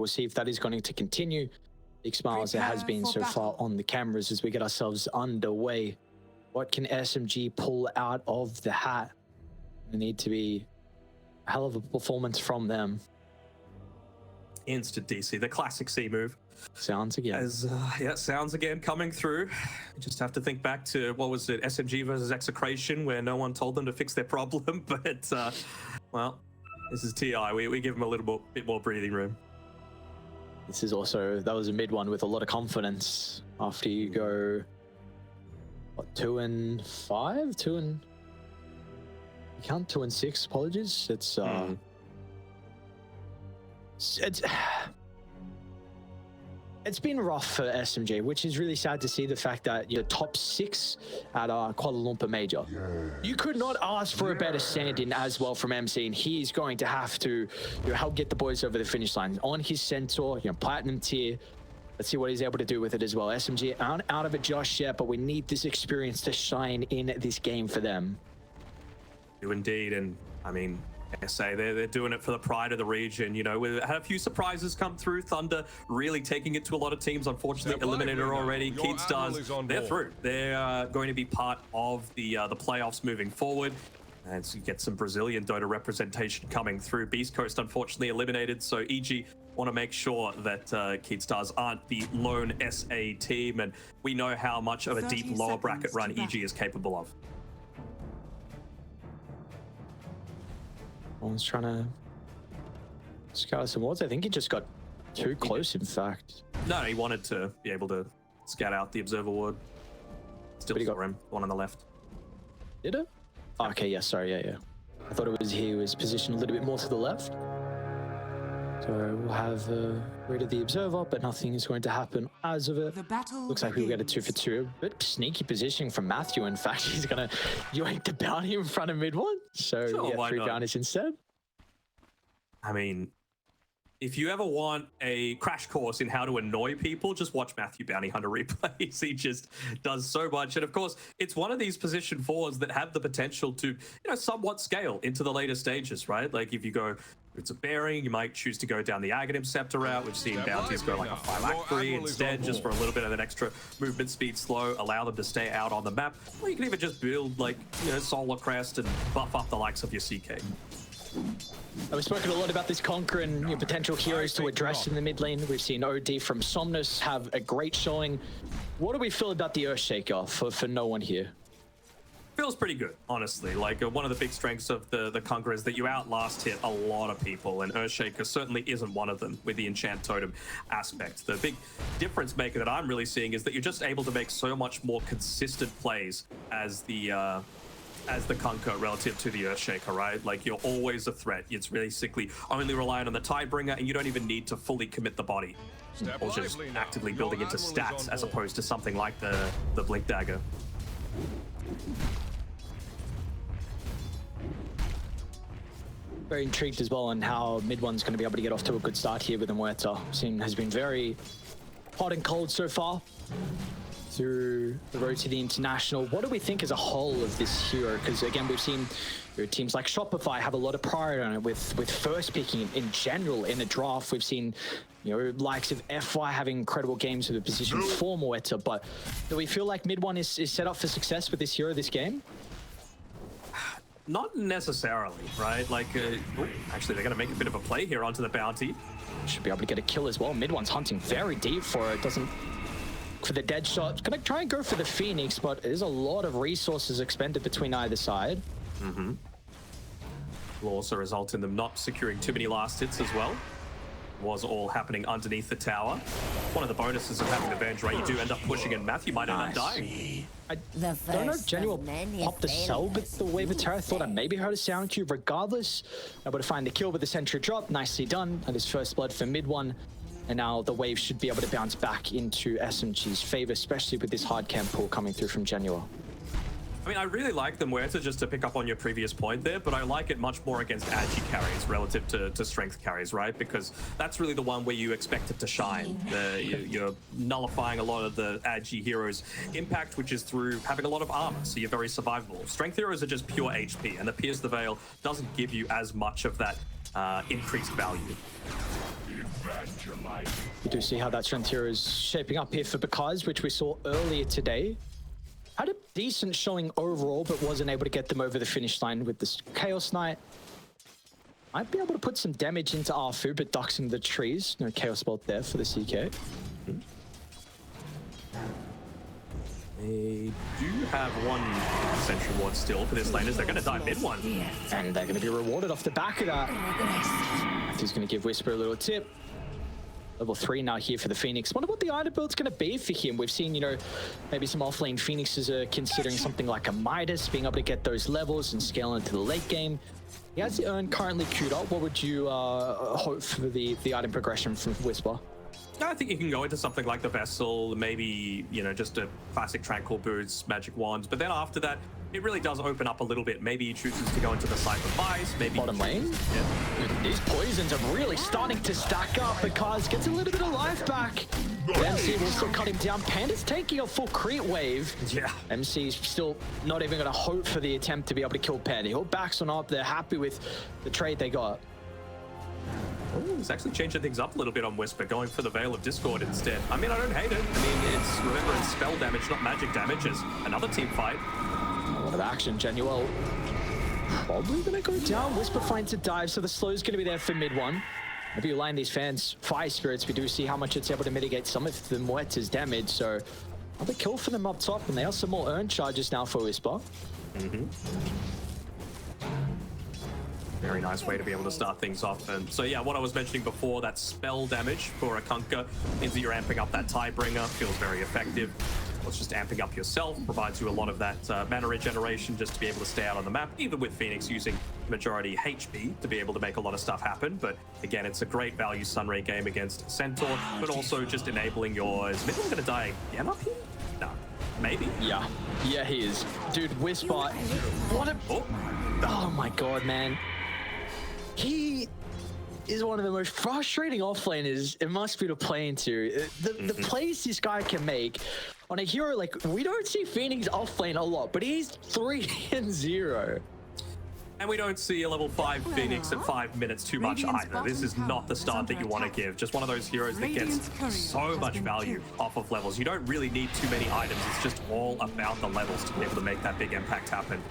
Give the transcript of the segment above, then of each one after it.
We'll see if that is going to continue. Big smiles it has been so far on the cameras as we get ourselves underway. What can SMG pull out of the hat? It need to be a hell of a performance from them. Instant DC, the classic C move. Sounds again. Yeah, sounds again coming through. You just have to think back to, what was it, SMG versus Execration, where no one told them to fix their problem. But, well, this is TI. We give them a little bit more breathing room. This is also, that was a mid one with a lot of confidence after you go, what, 2-5? 2 and, you count 2 and 6, apologies. It's been rough for SMG, which is really sad to see the fact that you're top 6 at Kuala Lumpur Major. You could not ask for a better stand-in as well from MC, and he's going to have to help get the boys over the finish line. On his Centaur, platinum tier. Let's see what he's able to do with it as well. SMG aren't out of it just yet, but we need this experience to shine in this game for them. Do indeed, and I mean, SA, they're doing it for the pride of the region. You know, we had a few surprises come through. Thunder really taking it to a lot of teams. Unfortunately, eliminated already. Keystars, they're through. They're going to be part of the playoffs moving forward. And so you get some Brazilian Dota representation coming through. Beast Coast, unfortunately, eliminated. So EG want to make sure that Keystars aren't the lone SA team. And we know how much of a deep lower bracket run EG is capable of. One's trying to scout some wards. I think he just got too close, in fact. No, he wanted to be able to scout out the observer ward. Still saw him, one on the left. Did it? Oh, okay, yeah, sorry, yeah. I thought it was he was positioned a little bit more to the left. So we'll have rid of the observer, but nothing is going to happen as of it. Looks like we'll get a 2 for 2. A bit sneaky positioning from Matthew. In fact, he's going to yoink the bounty in front of mid one. So sure, yeah, 3 bounties instead. I mean, if you ever want a crash course in how to annoy people, just watch Matthew Bounty Hunter replays. He just does so much. And of course, it's one of these position 4s that have the potential to, somewhat scale into the later stages, right? Like if you go, it's a bearing, you might choose to go down the Aghanim Scepter route. We've seen bounties go like a phylactery instead, just for a little bit of an extra movement speed slow, allow them to stay out on the map. Or you can even just build like, Solar Crest and buff up the likes of your CK. We've spoken a lot about this Conquer and potential heroes to address in the mid lane. We've seen OD from Somnus have a great showing. What do we feel about the Earthshaker for no one here? Feels pretty good, honestly. Like one of the big strengths of the Conqueror is that you outlast hit a lot of people, and Earthshaker certainly isn't one of them with the Enchant Totem aspect. The big difference maker that I'm really seeing is that you're just able to make so much more consistent plays as the Conqueror relative to the Earthshaker, right? Like you're always a threat. It's basically only relying on the Tidebringer, and you don't even need to fully commit the body. Or just actively building into stats as opposed to something like the Blink Dagger. Very intrigued as well on how mid one's going to be able to get off to a good start here with Muerta. Has been very hot and cold so far through the road to the international. What do we think as a whole of this hero? Because again, we've seen teams like Shopify have a lot of pride on it with first picking in general in the draft. We've seen likes of FY having incredible games with a position 4 Muerta, but do we feel like mid one is set up for success with this hero this game? Not necessarily, right? Like, actually, they're going to make a bit of a play here onto the bounty. Should be able to get a kill as well. Mid one's hunting very deep for it. Doesn't for the dead shot. Gonna try and go for the Phoenix, but there's a lot of resources expended between either side. Will also result in them not securing too many last hits as well. Was all happening underneath the tower. One of the bonuses of having the Venge, right? You do end up pushing, and Matthew might end up dying. I don't know if Jenny will pop the cell with the Wave of Terror. I thought I maybe heard a sound cue. Regardless, able to find the kill with the sentry drop. Nicely done. That is first blood for mid one. And now the wave should be able to bounce back into SMG's favor, especially with this hard camp pull coming through from Genua. I mean, I really like the Muerta, just to pick up on your previous point there, but I like it much more against agi carries relative to strength carries, right? Because that's really the one where you expect it to shine. You're nullifying a lot of the agi heroes' impact, which is through having a lot of armor, so you're very survivable. Strength heroes are just pure HP, and the Pierce the Veil doesn't give you as much of that increased value. We do see how that strength here is shaping up here for Pakazs, which we saw earlier today. Had a decent showing overall, but wasn't able to get them over the finish line with this Chaos Knight. Might be able to put some damage into Arfu, but ducks in the trees. No Chaos Bolt there for the CK. They do have one Sentry Ward still for this laners. They're going to die mid one. And they're going to be rewarded off the back of that. He's going to give Wisper a little tip. Level 3 now here for the Phoenix. Wonder what the item build's going to be for him. We've seen, you know, maybe some offlane Phoenixes are considering something like a Midas, being able to get those levels and scale into the late game. He has the urn currently queued up. What would you hope for the item progression from Wisper? I think you can go into something like the Vessel, maybe, you know, just a classic Tranquil Boots, Magic Wands. But then after that, it really does open up a little bit. Maybe he chooses to go into the Sacrifice, maybe... Bottom lane? Yeah. These poisons are really starting to stack up. Pakazs gets a little bit of life back. MC will still cut him down. Panda's taking a full creep wave. Yeah. MC's still not even going to hope for the attempt to be able to kill Panda. He'll backs on up. They're happy with the trade they got. Oh, he's actually changing things up a little bit on Wisper, going for the Veil of Discord instead. I mean, I don't hate it. I mean, it's, remember, it's spell damage, not magic damage, as another team fight. A lot of action. Genuel probably going to go down. Wisper finds a dive, so the slow's going to be there for mid one. If you line these fans Fire Spirits, we do see how much it's able to mitigate some of the Muerta's damage, so another kill for them up top, and they have some more urn charges now for Wisper. Very nice way to be able to start things off. And so yeah, what I was mentioning before, that spell damage for a Kunkka means that you're amping up that Tiebringer, feels very effective. It's just amping up yourself, provides you a lot of that mana regeneration just to be able to stay out on the map, even with Phoenix using majority HP to be able to make a lot of stuff happen. But again, it's a great value Sunray game against Centaur, but also just enabling your... Is Midland going to die again up here? No. Maybe? Yeah. Yeah, he is. Dude, Wisper, what a... Oh my god, man. He is one of the most frustrating offlaners it must be to play into. The plays this guy can make on a hero, like, we don't see Phoenix offlane a lot, but he's 3-0. And we don't see a level 5 Phoenix at 5 minutes too much either. This is not the start that you want to give. Just one of those heroes that gets so much value off of levels. You don't really need too many items. It's just all about the levels to be able to make that big impact happen.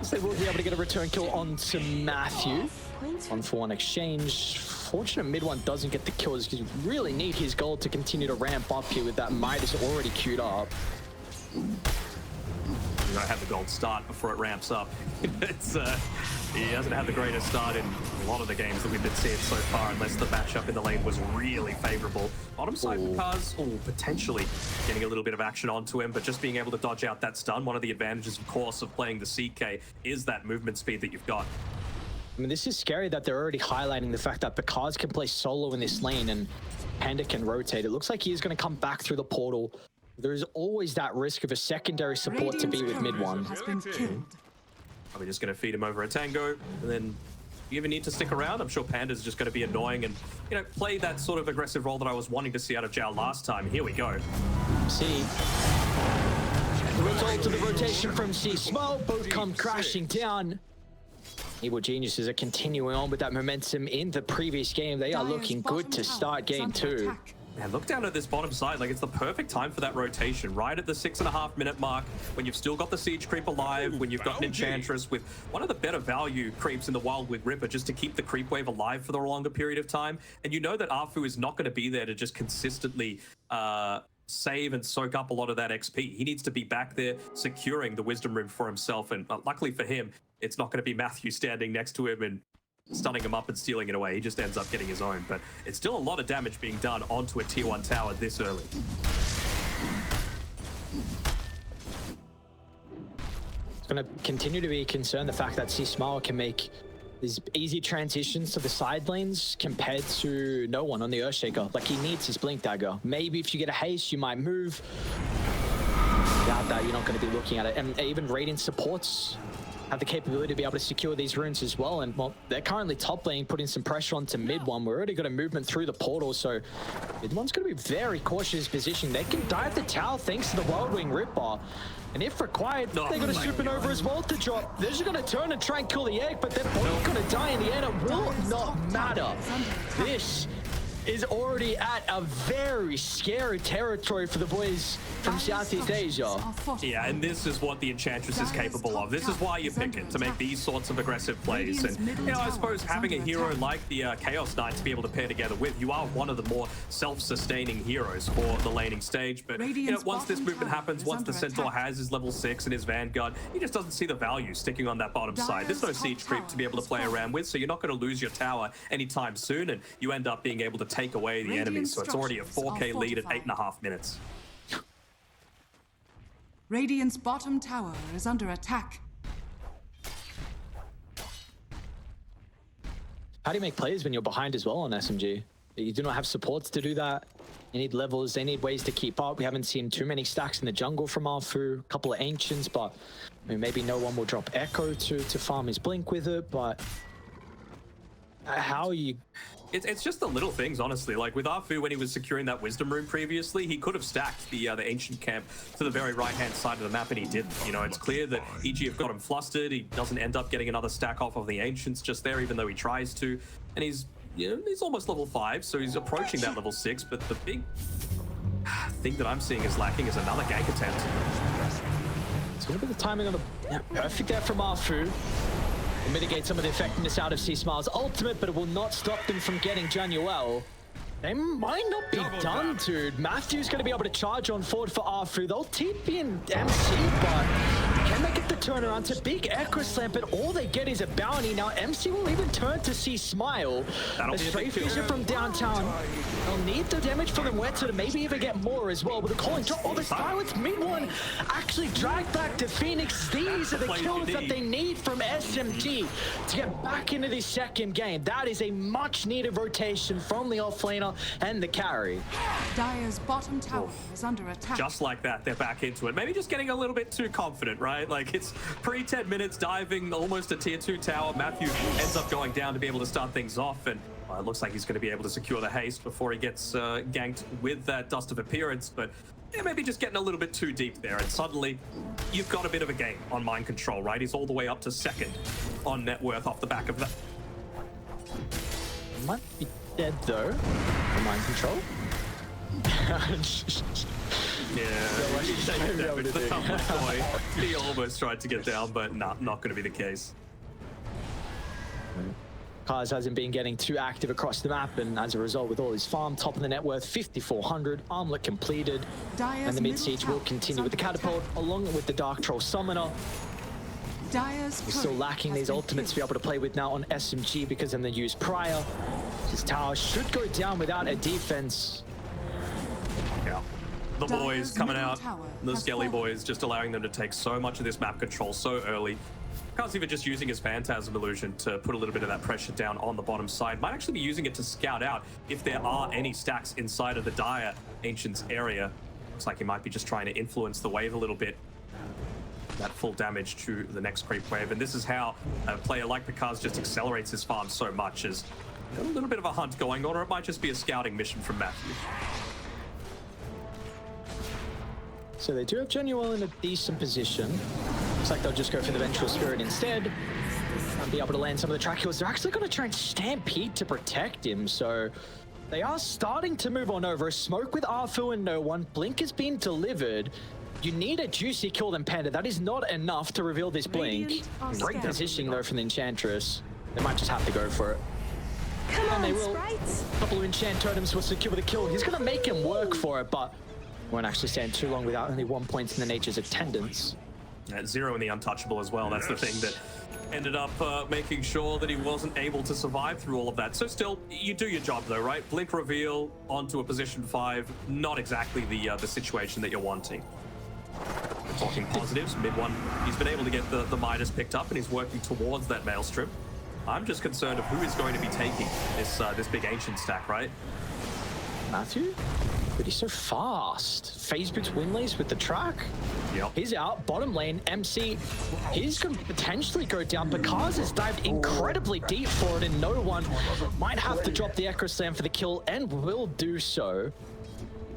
So they will be able to get a return kill onto Matthew. 1-for-1 exchange. Fortunate mid one doesn't get the kills because you really need his gold to continue to ramp up here with that Midas already queued up. You gotta have the gold start before it ramps up. It's he hasn't had the greatest start in a lot of the games that we've been seeing so far, unless the matchup in the lane was really favorable. Bottom side Pakazs, potentially getting a little bit of action onto him, but just being able to dodge out that stun. One of the advantages, of course, of playing the CK is that movement speed that you've got. I mean, this is scary that they're already highlighting the fact that Pakazs can play solo in this lane and Panda can rotate. It looks like he is going to come back through the portal. There's always that risk of a secondary support to be with mid one. Are we just going to feed him over a tango? And then you even need to stick around? I'm sure Panda's just going to be annoying and, you know, play that sort of aggressive role that I was wanting to see out of Zhao last time. Here we go. See. The result of the rotation from C-Small, both come crashing down. Evil Geniuses are continuing on with that momentum in the previous game. They are looking good to start game 2. Man, look down at this bottom side. Like, it's the perfect time for that rotation, right at the 6.5 minute mark, when you've still got the Siege Creep alive, when you've got an Enchantress with one of the better value creeps in the wild with Ripper, just to keep the creep wave alive for the longer period of time. And you know that Arfu is not going to be there to just consistently save and soak up a lot of that XP. He needs to be back there securing the Wisdom Room for himself. And luckily for him, it's not going to be Matthew standing next to him and stunning him up and stealing it away. He just ends up getting his own. But it's still a lot of damage being done onto a tier 1 tower this early. It's going to continue to be a concern, the fact that C-Smile can make these easy transitions to the side lanes compared to no one on the Earthshaker. Like, he needs his Blink Dagger. Maybe if you get a haste, you might move. Without that, you're not going to be looking at it. And even Radiant supports have the capability to be able to secure these runes as well. And well, they're currently top lane, putting some pressure onto mid one. We're already got a movement through the portal, so mid one's going to be very cautious in his position. They can dive the tower thanks to the Whirlwind Ripper. And if required, they got a supernova as well to drop. They're just going to turn and try and kill the egg, but they're both going to die in the end. It will not matter. This is already at a very scary territory for the boys from Southeast Asia. Yeah, and this is what the Enchantress is capable of. This is why you pick it, to make these sorts of aggressive plays. And, you know, I suppose having a hero like the Chaos Knight to be able to pair together with, you are one of the more self-sustaining heroes for the laning stage. But, you know, once this movement happens, once the Centaur has his level 6 and his Vanguard, he just doesn't see the value sticking on that bottom side. There's no siege creep to be able to play around with, so you're not going to lose your tower anytime soon, and you end up being able to take away the enemies. So it's already a 4K lead at 8.5 minutes. Radiant's bottom tower is under attack. How do you make plays when you're behind as well on SMG? You do not have supports to do that. You need levels, they need ways to keep up. We haven't seen too many stacks in the jungle from Arfu, a couple of Ancients, but I mean, maybe no one will drop Echo to farm his Blink with it, but how are you... It's just the little things, honestly. Like with Arfu, when he was securing that Wisdom Rune previously, he could have stacked the Ancient camp to the very right-hand side of the map, and he didn't. You know, it's clear that EG have got him flustered. He doesn't end up getting another stack off of the Ancients just there, even though he tries to. And he's, you know, he's almost level 5, so he's approaching that level 6. But the big thing that I'm seeing is lacking is another gank attempt. It's going to be the timing on the perfect there from Arfu. Will mitigate some of the effectiveness out of C-Smile's ultimate, but it will not stop them from getting Januel. They might not be done, dude. Matthew's going to be able to charge on forward for Arfu. They'll TP and MC, but can they get the turnaround? It's a big Echo Slam, but all they get is a bounty. Now MC will even turn to C-Smile. A straight vision from downtown. They'll need the damage from the Weta to maybe even get more as well. With the calling drop, oh, the silence mid one actually dragged back to Phoenix. These are the kills that they need from SMG to get back into this second game. That is a much needed rotation from the offlaner and the carry. Dire's bottom tower is under attack. Just like that, they're back into it. Maybe just getting a little bit too confident, right? Like it's pre-10 minutes, diving almost a tier 2 tower. Matthew ends up going down to be able to start things off, and it looks like he's going to be able to secure the haste before he gets ganked with that Dust of Appearance. But yeah, maybe just getting a little bit too deep there, and suddenly you've got a bit of a game on mind control, right? He's all the way up to 2nd on net worth off the back of that. Might be dead though. Mind control. He almost tried to get down, but nah, not going to be the case. Pakazs hasn't been getting too active across the map, and as a result, with all his farm, top of the net worth, 5,400, armlet completed, and the mid-siege will continue with the catapult, along with the Dark Troll Summoner. We're still lacking these ultimates to be able to play with now on SMG because then they use Prior. His tower should go down without a defense. Yeah. The boys coming out, the Skelly boys, just allowing them to take so much of this map control so early. Pakazs even just using his Phantasm illusion to put a little bit of that pressure down on the bottom side. Might actually be using it to scout out if there are any stacks inside of the Dire Ancients area. Looks like he might be just trying to influence the wave a little bit. That full damage to the next creep wave. And this is how a player like Pakazs just accelerates his farm so much, as a little bit of a hunt going on, or it might just be a scouting mission from Matthew. So they do have Genuel in a decent position. Looks like they'll just go for the Vengeful Spirit instead and be able to land some of the track kills. They're actually going to try and Stampede to protect him, so they are starting to move on over. A smoke with Arfu and no one. Blink has been delivered. You need a juicy kill than Panda. That is not enough to reveal this Blink. Great positioning though from the Enchantress. They might just have to go for it. And they will. A couple of enchant totems will secure the kill. He's going to make him work for it, but won't actually stand too long without only 1 point in the Nature's attendance. 0 in the Untouchable as well. That's the thing that ended up making sure that he wasn't able to survive through all of that. So still, you do your job though, right? Blink reveal onto a position 5, not exactly the situation that you're wanting. We're talking positives. Mid one, he's been able to get the Midas picked up, and he's working towards that Maelstrom. I'm just concerned of who is going to be taking this big Ancient stack, right? Matthew? But he's so fast. Phase boots Winlace with the track. Yep. He's out. Bottom lane, MC. He's going to potentially go down. Pakazs has dived incredibly deep for it, and no one might have to drop the Echo Slam for the kill, and will do so.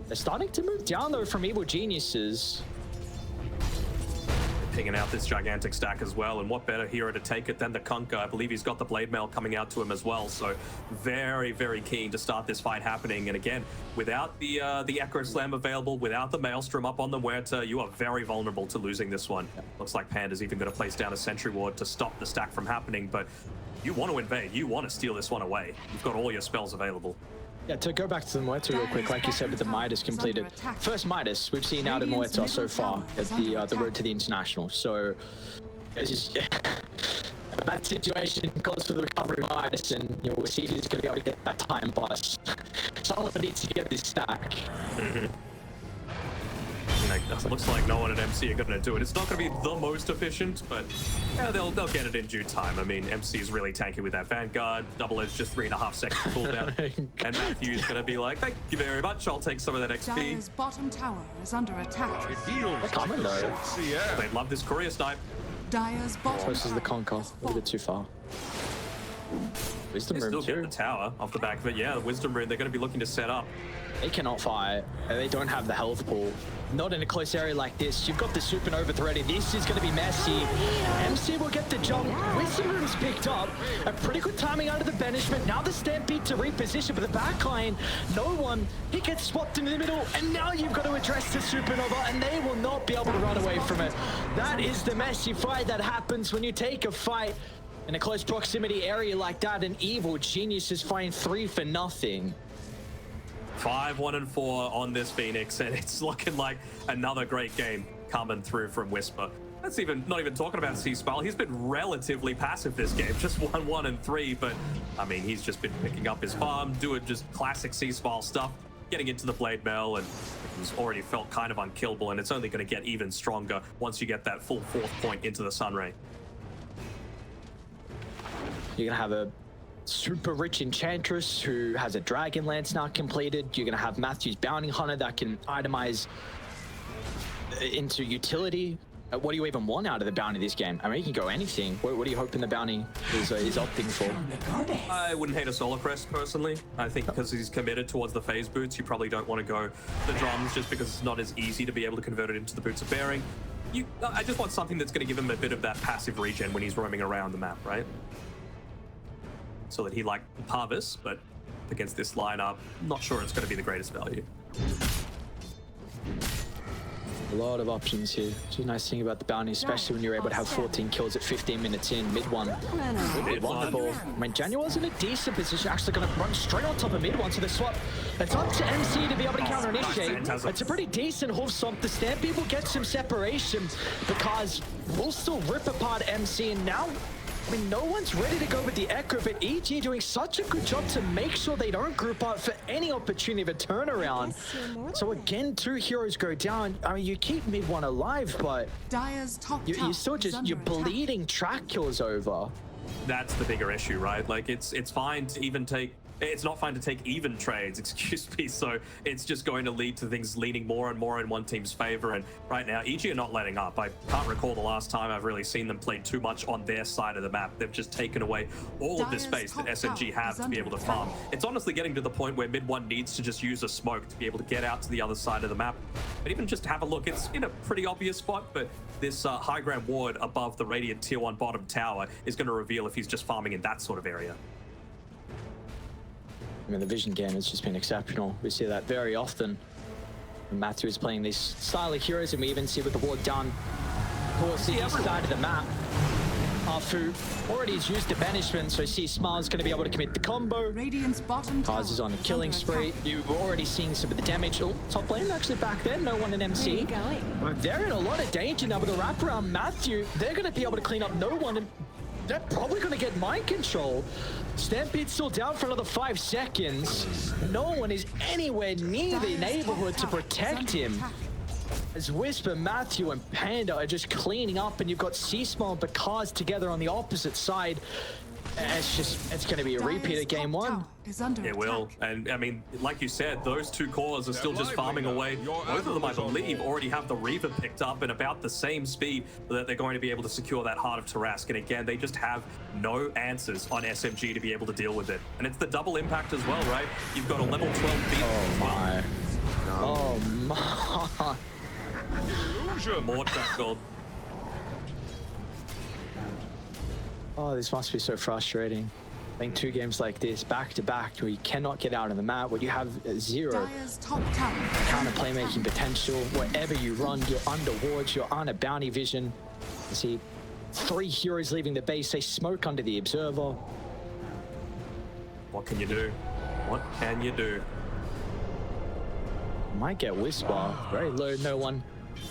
They're starting to move down, though, from Evil Geniuses. Pinging out this gigantic stack as well, and what better hero to take it than the Kunkka? I believe he's got the blade mail coming out to him as well, so very, very keen to start this fight happening. And again, without the Echo Slam available, without the Maelstrom up on the Muerta, you are very vulnerable to losing this one. Looks like Panda's even going to place down a sentry ward to stop the stack from happening, but you want to invade, you want to steal this one away. You've got all your spells available. Yeah, to go back to the Muerta real quick, like you said with the Midas completed. First Midas we've seen out in Muerta so far at the road to the International. So it's just a bad situation calls for the recovery of Midas, and you know, we'll see who's going to be able to get that time plus. Someone needs to get this stack. It looks like no one at MC are going to do it. It's not going to be the most efficient, but yeah, they'll get it in due time. I mean, MC is really tanky with that Vanguard. Double is just 3.5 seconds cooldown. And Matthew's going to be like, thank you very much. I'll take some of that XP. Dire's bottom tower is under attack. They're coming though. They love this courier snipe. Dire's bottom Versus the Conquer. A little bit too far. Wisdom They Room still get too. the tower off the back of it. Yeah, the Wisdom Rune, they're going to be looking to set up. They cannot fight. They don't have the health pool. Not in a close area like this. You've got the supernova threat. This is going to be messy. MC will get the jump. Wisdom Room's picked up. A pretty good timing out of the banishment. Now the Stampede to reposition, but the backline, no one. He gets swapped into the middle, and now you've got to address the supernova, and they will not be able to run away from it. That is the messy fight that happens when you take a fight in a close proximity area like that. An Evil Genius is fighting 3 for nothing. 5, 1, and 4 on this Phoenix, and it's looking like another great game coming through from Wisper. That's not even talking about C-Spal. He's been relatively passive this game, just 1, 1, and 3, but I mean, he's just been picking up his farm, doing just classic C-Spal stuff, getting into the blade mail, and he's already felt kind of unkillable, and it's only going to get even stronger once you get that full 4th point into the Sunray. You're gonna have a super rich Enchantress who has a Dragon Lance now completed. You're gonna have Matthew's Bounty Hunter that can itemize into utility. What do you even want out of the bounty this game? I mean, you can go anything. What are you hoping the bounty is opting for? I wouldn't hate a Solar Crest personally. I think because he's committed towards the phase boots, you probably don't want to go the drums just because it's not as easy to be able to convert it into the boots of bearing. I just want something that's going to give him a bit of that passive regen when he's roaming around the map, right? So that he like Pakazs, but against this lineup, not sure it's going to be the greatest value. A lot of options here. Which is a nice thing about the bounty, especially when you're able to have 14 kills at 15 minutes in. Mid one. Wonderful. I mean, Januar's in a decent position, actually going to run straight on top of mid one, so the swap. It's up to MC to be able to counter initiate. It's a pretty decent hoof swap. The Stampede will get some separation because we'll still rip apart MC, and now I mean, no one's ready to go with the Echo, but EG doing such a good job to make sure they don't group up for any opportunity of a turnaround. So again, 2 heroes go down. I mean, you keep mid one alive, but Dire's top you're still just, you're bleeding track kills over. That's the bigger issue, right? Like, it's fine to even take... It's not fine to take even trades, excuse me, so it's just going to lead to things leaning more and more in one team's favor, and right now, EG are not letting up. I can't recall the last time I've really seen them play too much on their side of the map. They've just taken away all of the space that SMG have to be able to farm. It's honestly getting to the point where mid one needs to just use a smoke to be able to get out to the other side of the map. But even just have a look, it's in a pretty obvious spot, but this high ground ward above the Radiant Tier 1 bottom tower is going to reveal if he's just farming in that sort of area. I mean, the vision game has just been exceptional. We see that very often. And Matthew is playing these style of heroes, and we even see with the ward done towards the east side of the map. Arfu already has used the banishment, so C-Smile's going to be able to commit the combo. Radiant's bottom tower Pakazs is on a killing spree. You were already seeing some of the damage. Oh, top lane actually back there, no one in MC. But they're in a lot of danger now with the wraparound Matthew. They're going to be able to clean up no one, and they're probably going to get mind control. Stampede's still down for another 5 seconds. No one is anywhere near the neighborhood to protect him. As Wisper, Matthew, and Panda are just cleaning up, and you've got C-Smile and Pakazs together on the opposite side. It's going to be a repeat of game one. Is under It will. attack. And I mean, like you said, those two cores are still just farming away. Both of them, I believe, already have the Reaver picked up and about the same speed that they're going to be able to secure that Heart of Tarask. And again, they just have no answers on SMG to be able to deal with it. And it's the double impact as well, right? You've got a level 12 beat. Oh my. More trap gold. Oh, this must be so frustrating. Playing two games like this back to back where you cannot get out on the map, where you have zero Dire's top tower counter playmaking potential. Wherever you run, you're under wards, you're on a bounty vision. You see 3 heroes leaving the base, they smoke under the observer. What can you do? What can you do? Might get Wisper, very low, no one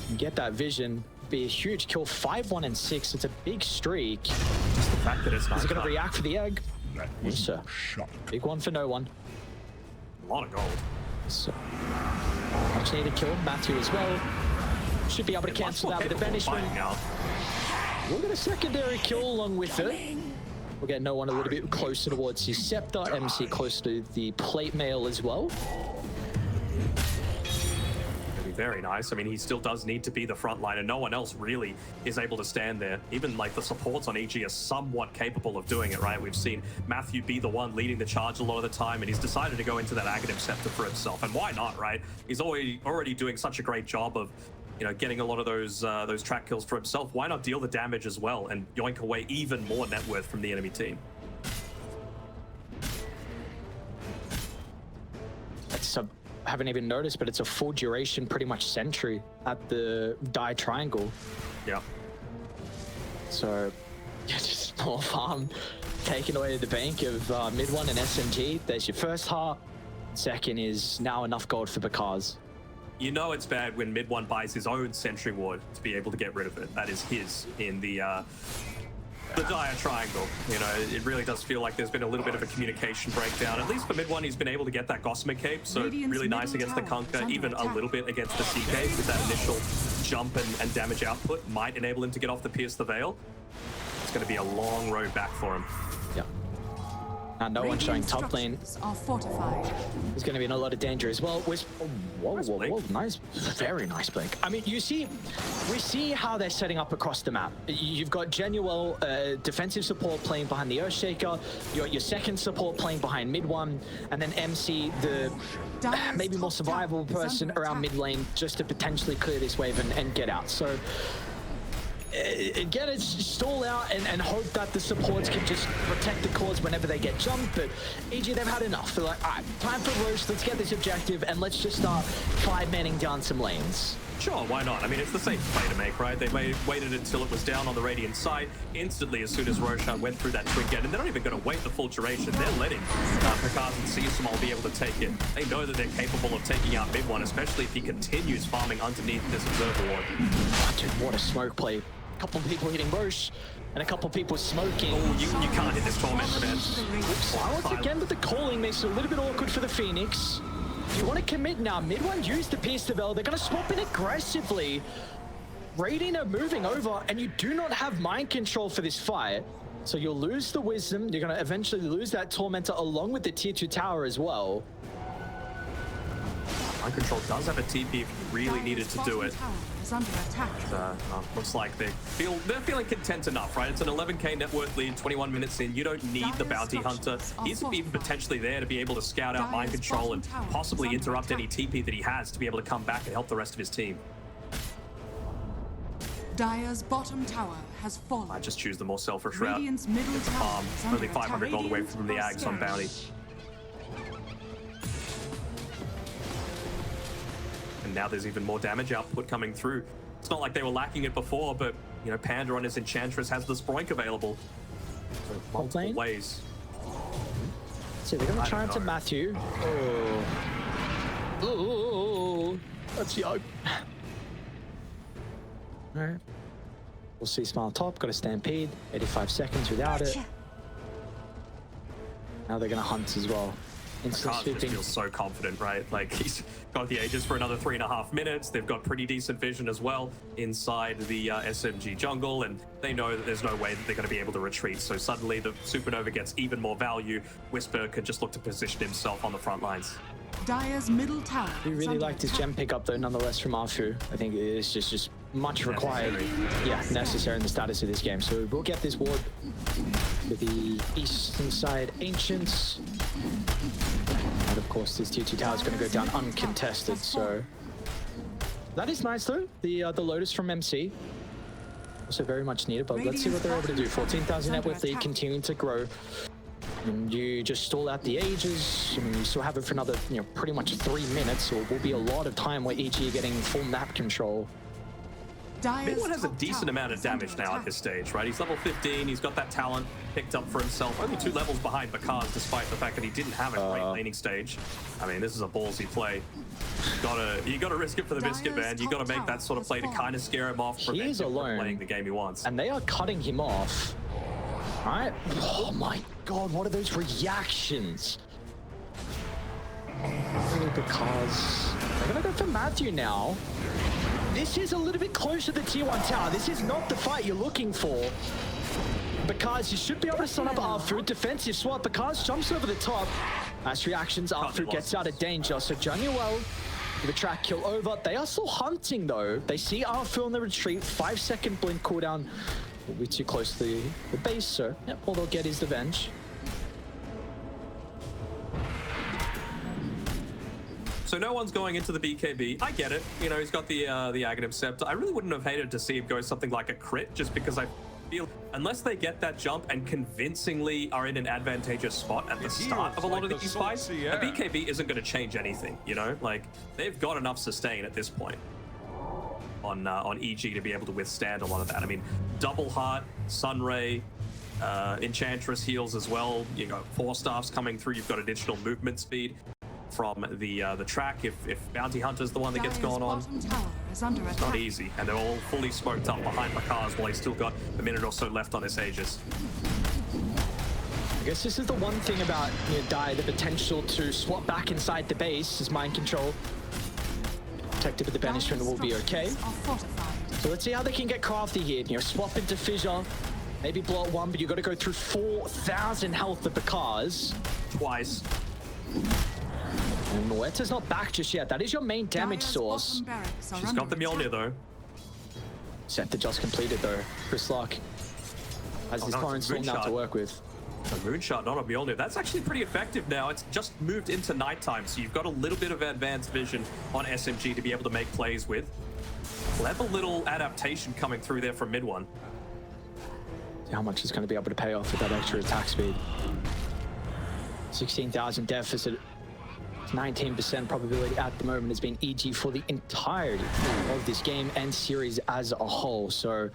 can get that vision. Be a huge kill, 5-1 and 6. It's a big streak. Just the fact that it's not Is it going to react for the egg? That Yes, was sir. shot. Big one for no one. a lot of gold. So, much needed kill. Matthew as well. Should be able to cancel that with the banishment. Now. We'll get a secondary kill along with it. We'll get no one a little bit closer towards his scepter. MC close to the plate mail as well. Very nice. I mean, he still does need to be the front line, and no one else really is able to stand there. Even like the supports on EG are somewhat capable of doing it, right? We've seen Matthew be the one leading the charge a lot of the time, and he's decided to go into that Aghanim Scepter for himself. And why not, right? He's already doing such a great job of, you know, getting a lot of those track kills for himself. Why not deal the damage as well and yoink away even more net worth from the enemy team? It's a, I haven't even noticed, but it's a full duration, pretty much sentry at the die triangle. Yeah. So, yeah, just more farm taken away the bank of mid one and SMG. There's your first heart. Second is now enough gold for Pakazs. You know it's bad when mid one buys his own sentry ward to be able to get rid of it. That is his in the dire triangle. You know, it really does feel like there's been a little bit of a communication breakdown. At least for mid one, he's been able to get that Gossamer Cape, so Radiant's really nice middle against the tower is Conquer, under even a attack. little bit against the CK, with that initial jump and damage output might enable him to get off the Pierce the Veil. It's going to be a long road back for him. Yeah. Now no one showing Radiant top lane. structures are fortified. There's going to be in a lot of danger as well. Whoa, Nice whoa, blink. whoa, nice, very nice blink. I mean, we see how they're setting up across the map. You've got Genuel, defensive support playing behind the Earthshaker, your second support playing behind mid one, and then MC, the Dire's maybe more top survivable tower is person under around attack. mid lane just to potentially clear this wave and get out. So again, it's stall out and hope that the supports can just protect the cores whenever they get jumped, but EG, they've had enough. They're like, all right, time for Roche, let's get this objective, and let's just start 5-manning down some lanes. Sure, why not? I mean, it's the safe play to make, right? They waited until it was down on the Radiant side. Instantly, as soon as Roshan went through that trinket, and they're not even going to wait the full duration. They're letting Pakazs and Seasmal be able to take it. They know that they're capable of taking out mid one, especially if he continues farming underneath this observer ward. Oh, dude, what a smoke play. A couple of people hitting Roche, and a couple of people smoking. Oh, you can't hit this Tormentor, man. Silence again, but the calling makes it a little bit awkward for the Phoenix. Do you want to commit now? Mid one use the Pierce the Veil. They're going to swap in aggressively. Radiant are moving over, and you do not have mind control for this fight. So you'll lose the Wisdom. You're going to eventually lose that Tormentor along with the tier 2 tower as well. Mind Control does have a TP if you really needed to do it. Tower is under attack. Looks like they're feeling content enough, right? It's an 11k net worth lead, 21 minutes in. You don't need the bounty hunter. He's even potentially there to be able to scout out mind control and possibly interrupt any TP that he has to be able to come back and help the rest of his team. Dire's bottom tower has fallen. I just choose the more selfish route. Radiant's middle tower is under Only 500 gold away attack. from the Ags on bounty. And now there's even more damage output coming through. It's not like they were lacking it before, but, you know, Panda on his Enchantress has the Sproink available. So multiple lane? ways. So they're going to try don't into know. Matthew. Oh, that's young. All right. We'll see Smile top. Got a Stampede. 85 seconds without it. Now they're going to hunt as well. Instant Pakazs just sweeping. feels so confident, right? Like, he's got the Aegis for another 3.5 minutes. They've got pretty decent vision as well inside the SMG jungle, and they know that there's no way that they're going to be able to retreat. So suddenly the Supernova gets even more value. Wisper could just look to position himself on the front lines. Dire's middle tower. We is really under liked his attack. gem pickup though, nonetheless, from Arfu. I think it is just much required. Necessary. Yeah, necessary in the status of this game. So we'll get this ward with the eastern side Ancients. And of course, this Tier 2 tower is going to go down uncontested. So that is nice though. The Lotus from MC. Also very much needed, but let's see what they're able to do. 14,000 net worth lead continuing to grow. And you just stall out the Ages. I mean, you still have it for another, pretty much 3 minutes. So it will be a lot of time where EG are getting full map control. Midward has a decent amount of damage now at this stage, right? He's level 15. He's got that talent picked up for himself. Only 2 levels behind Pakazs, despite the fact that he didn't have a great laning stage. I mean, this is a ballsy play. You gotta risk it for the biscuit, man. You gotta make that sort of play to kind of scare him off, prevent him from playing the game he wants. And they are cutting him off. All right. Oh my God, what are those reactions? Really, because they're gonna go for Matthew now. This is a little bit closer to the Tier 1 tower. This is not the fight you're looking for. Because you should be able to stun up Arfu. Defensive swap. Pakazs jumps over the top. Nice reactions. Arfu gets out of danger. So Januel with a track kill over. They are still hunting though. They see Arfu on the retreat. 5-second blink cooldown. Will be too close to the base. So yep, all they'll get is the Venge. So no one's going into the BKB. I get it. He's got the Aghanim Scepter. I really wouldn't have hated to see him go something like a crit, just because I feel unless they get that jump and convincingly are in an advantageous spot at the start of a lot of these fights, a BKB isn't going to change anything. Like they've got enough sustain at this point on EG to be able to withstand a lot of that. I mean, Double Heart, Sunray, Enchantress heals as well. You got 4 staffs coming through. You've got additional movement speed from the track if Bounty Hunter's the one that gets gone on. It's not easy, and they're all fully smoked up behind Pakazs while he's still got a minute or so left on his Aegis. I guess this is the one thing about Dai, the potential to swap back inside the base. His mind control protected with the banishment will be okay. So let's see how they can get crafty here. Swap into Fissure, maybe blow at 1, but you got to go through 4,000 health of Pakazs. Twice. And Muerta's not back just yet. That is your main damage source. She's got the Mjolnir though. Scepter just completed though. Chris Luck has his current storm now to work with. A Moonshot, not a Mjolnir. That's actually pretty effective now. It's just moved into nighttime, so you've got a little bit of advanced vision on SMG to be able to make plays with. Clever little adaptation coming through there from mid one. See how much is going to be able to pay off with that extra attack speed. 16,000 deficit. 19% probability at the moment has been EG for the entirety of this game and series as a whole. So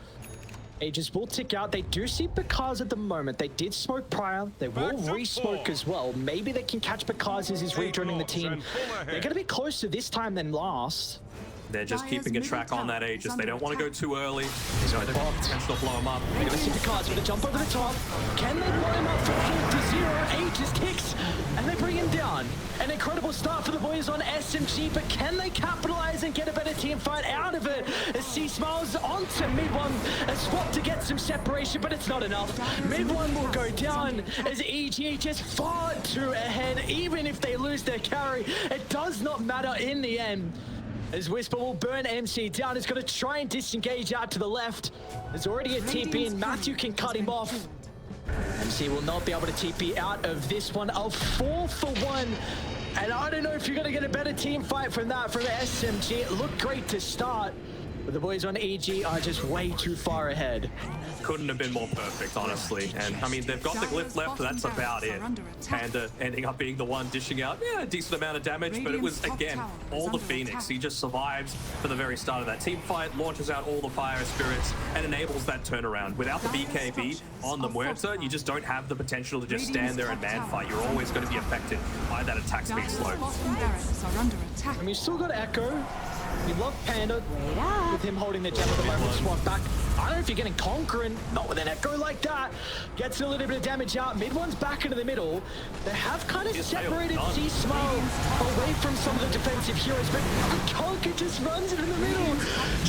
Aegis will tick out. They do see Pakazs at the moment. They did smoke Bryle. They will re-smoke as well. Maybe they can catch Pakazs as he's rejoining the team. They're going to be closer this time than last. They're just keeping a track on that Aegis. They don't want to go too early. So they've got potential to blow him up. They're going to see Pakazs with a jump over the top. Can they blow him up from 4-0? Aegis kicks, and they bring him down. An incredible start for the boys on SMG, but can they capitalize and get a better team fight out of it? As C smiles onto mid one, a swap to get some separation, but it's not enough. Mid one will go down as EG just far too ahead. Even if they lose their carry, it does not matter in the end. As Wisper will burn MC down, he's going to try and disengage out to the left. There's already a TP and Matthew can cut him off. MC will not be able to TP out of this one. A 4-for-1. And I don't know if you're going to get a better team fight from that from SMG. It looked great to start, but the boys on EG are just way too far ahead. Couldn't have been more perfect, honestly. And I mean, they've got the glyph left, but that's about it. Panda ending up being the one dishing out, a decent amount of damage, but it was, again, all the Phoenix. He just survives for the very start of that team fight, launches out all the fire spirits, and enables that turnaround. Without the BKB on the Muerta, you just don't have the potential to just stand there and man fight. You're always going to be affected by that attack speed slope. I mean, you still got Echo. We love Panda with him holding the gem at the moment. Swap back. I don't know if you're getting Conquering. Not with an echo like that. Gets a little bit of damage out. Mid one's back into the middle. They have kind of separated C-Smile away from some of the defensive heroes, but Conquer just runs it in the middle.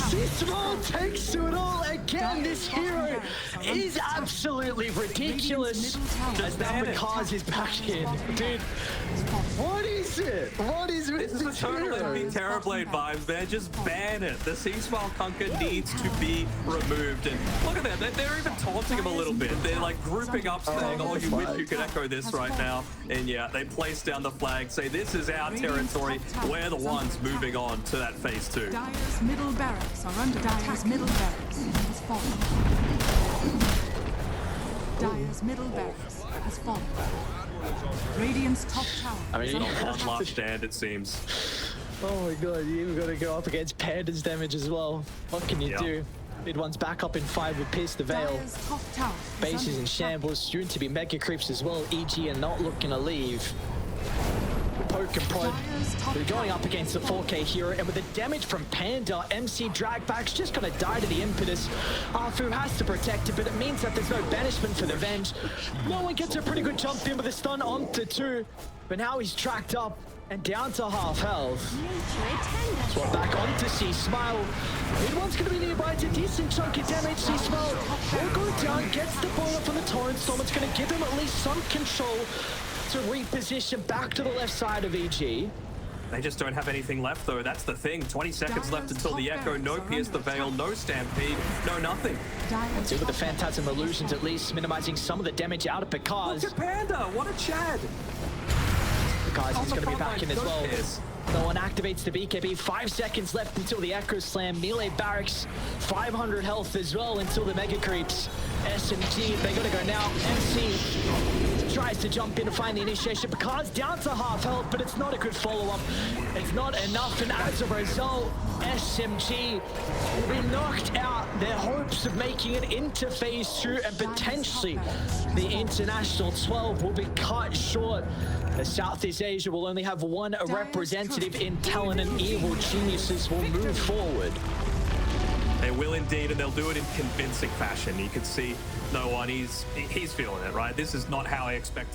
C-Smile takes to it all. Again, this hero is absolutely ridiculous. As now Pakazs is back in. Dude, what is it? What is it? This is a total enemy Terrorblade vibes, man. Just ban it. The C-Smile Conquer needs to be removed. And look at that. They're even taunting him a little bit. They're like grouping up, saying, oh, you wish you could echo this right now. And yeah, they place down the flag, say, this is our territory. We're the ones moving on to that phase 2. Dire's middle barracks are under attack. Dire's middle barracks has fallen. Dire's middle barracks has fallen. Radiant's top tower. I mean, One last stand, it seems. oh my god, you even got to go up against Panda's damage as well. What can you Yeah. do? Mid one's back up in 5 with Pierce the Veil. Dire's top tower Base is under in attack. shambles, soon to be Mega Creeps as well. EG are not looking to leave. Poke and prod. Dire's top They're going tower up against the 4K hero, and with the damage from Panda, MC Dragback's just gonna die to the impetus. Arfu has to protect it, but it means that there's no banishment for the Venge. No one gets a pretty good jump in with a stun onto 2, but now he's tracked up and down to half health. Swap back onto C-Smile. Mid one's gonna be nearby. It's a decent chunk of damage. C-Smile will go down, gets the ball up on the Torrent Storm. It's gonna give him at least some control to reposition back to the left side of EG. They just don't have anything left, though. That's the thing. 20 seconds left until the Echo. No Pierce the Veil, no Stampede, no nothing. Dire's See with the top tower. Phantasm Illusions at least minimizing some of the damage out of Pakazs. Look at Panda. What a Chad. Pakazs is going to be front back line, in as no well. Pierce. No one activates the BKB. 5 seconds left until the Echo Slam. Melee Barracks, 500 health as well until the Mega Creeps. SMG, they got to go now. MC tries to jump in to find the initiation. Pakazs down to half health, but it's not a good follow-up. It's not enough, and as a result, SMG will be knocked out. Their hopes of making it into phase 2 and potentially the International 12 will be cut short. The Southeast Asia will only have one representative in Talent, and Evil Geniuses will move forward. They will indeed, and they'll do it in convincing fashion. You can see no one, he's feeling it, right? This is not how I expected